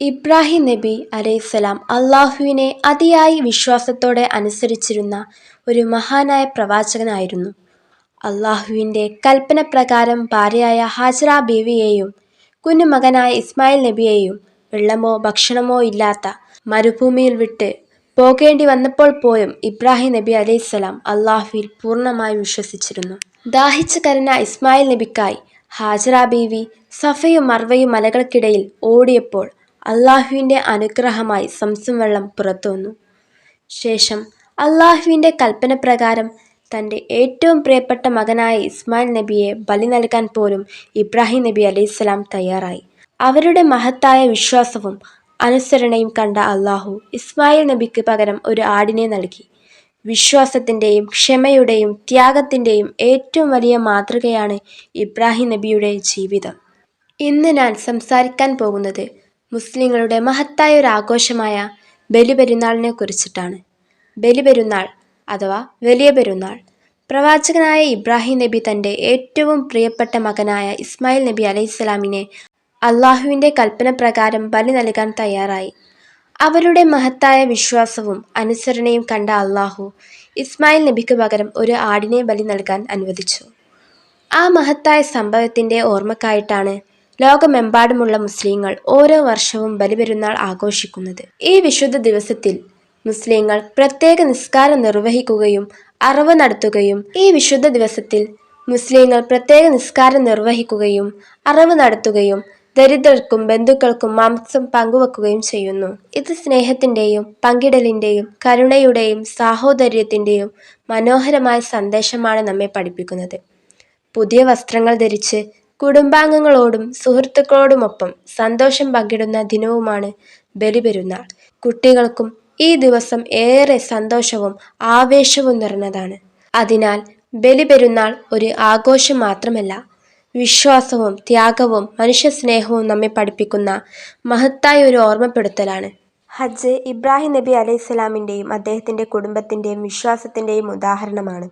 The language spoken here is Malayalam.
ഇബ്രാഹിം നബി അലൈഹിസ്സലാം അള്ളാഹുവിനെ അതിയായി വിശ്വാസത്തോടെ അനുസരിച്ചിരുന്ന ഒരു മഹാനായ പ്രവാചകനായിരുന്നു. അള്ളാഹുവിൻ്റെ കൽപ്പന പ്രകാരം ഭാര്യയായ ഹാജറ ബീവിയെയും കുഞ്ഞുമകനായ ഇസ്മായിൽ നബിയെയും വെള്ളമോ ഭക്ഷണമോ ഇല്ലാത്ത മരുഭൂമിയിൽ വിട്ട് പോകേണ്ടി വന്നപ്പോൾ പോലും ഇബ്രാഹിം നബി അലൈഹിസ്സലാം അള്ളാഹുവിൽ പൂർണ്ണമായി വിശ്വസിച്ചിരുന്നു. ദാഹിച്ച് കരഞ്ഞ ഇസ്മായിൽ നബിക്കായി ഹാജറ ബീവി സഫയും മർവയും മലകൾക്കിടയിൽ ഓടിയപ്പോൾ അള്ളാഹുവിൻ്റെ അനുഗ്രഹമായി സംസം വെള്ളം പുറത്തു വന്നു. ശേഷം അള്ളാഹുവിൻ്റെ കൽപ്പന പ്രകാരം തൻ്റെ ഏറ്റവും പ്രിയപ്പെട്ട മകനായ ഇസ്മായിൽ നബിയെ ബലി നൽകാൻ പോലും ഇബ്രാഹിം നബി അലൈഹിസ്സലാം തയ്യാറായി. അവരുടെ മഹത്തായ വിശ്വാസവും അനുസരണയും കണ്ട അള്ളാഹു ഇസ്മായിൽ നബിക്ക് പകരം ഒരു ആടിനെ നൽകി. വിശ്വാസത്തിൻ്റെയും ക്ഷമയുടെയും ത്യാഗത്തിൻ്റെയും ഏറ്റവും വലിയ മാതൃകയാണ് ഇബ്രാഹിം നബിയുടെ ജീവിതം. ഇന്ന് ഞാൻ സംസാരിക്കാൻ പോകുന്നത് മുസ്ലിങ്ങളുടെ മഹത്തായ ഒരു ആഘോഷമായ ബലിപെരുന്നാളിനെ കുറിച്ചിട്ടാണ്. ബലിപെരുന്നാൾ അഥവാ വലിയ പെരുന്നാൾ. പ്രവാചകനായ ഇബ്രാഹിം നബി തൻ്റെ ഏറ്റവും പ്രിയപ്പെട്ട മകനായ ഇസ്മായിൽ നബി അലൈഹിസ്സലാമിനെ അള്ളാഹുവിൻ്റെ കൽപ്പന പ്രകാരം ബലി നൽകാൻ തയ്യാറായി. അവരുടെ മഹത്തായ വിശ്വാസവും അനുസരണയും കണ്ട അള്ളാഹു ഇസ്മായിൽ നബിക്ക് പകരം ഒരു ആടിനെ ബലി നൽകാൻ അനുവദിച്ചു. ആ മഹത്തായ സംഭവത്തിൻ്റെ ഓർമ്മക്കായിട്ടാണ് ലോകമെമ്പാടുമുള്ള മുസ്ലിങ്ങൾ ഓരോ വർഷവും ബലിപെരുന്നാൾ ആഘോഷിക്കുന്നത്. ഈ വിശുദ്ധ ദിവസത്തിൽ മുസ്ലിങ്ങൾ പ്രത്യേക നിസ്കാരം നിർവഹിക്കുകയും അറവ് നടത്തുകയും ദരിദ്രർക്കും ബന്ധുക്കൾക്കും മാംസം പങ്കുവെക്കുകയും ചെയ്യുന്നു. ഇത് സ്നേഹത്തിൻ്റെയും പങ്കിടലിൻ്റെയും കരുണയുടെയും സാഹോദര്യത്തിൻ്റെയും മനോഹരമായ സന്ദേശമാണ് നമ്മെ പഠിപ്പിക്കുന്നത്. പുതിയ വസ്ത്രങ്ങൾ ധരിച്ച് കുടുംബാംഗങ്ങളോടും സുഹൃത്തുക്കളോടുമൊപ്പം സന്തോഷം പങ്കിടുന്ന ദിനവുമാണ് ബലിപെരുന്നാൾ. കുട്ടികൾക്കും ഈ ദിവസം ഏറെ സന്തോഷവും ആവേശവും നിറഞ്ഞതാണ്. അതിനാൽ ബലിപെരുന്നാൾ ഒരു ആഘോഷം മാത്രമല്ല, വിശ്വാസവും ത്യാഗവും മനുഷ്യസ്നേഹവും നമ്മെ പഠിപ്പിക്കുന്ന മഹത്തായ ഒരു ഓർമ്മപ്പെടുത്തലാണ്. ഹജ്ജ് ഇബ്രാഹിം നബി അലൈഹിസ്സലാമിൻ്റെയും അദ്ദേഹത്തിൻ്റെ കുടുംബത്തിൻ്റെയും വിശ്വാസത്തിൻ്റെയും ഉദാഹരണമാണ്.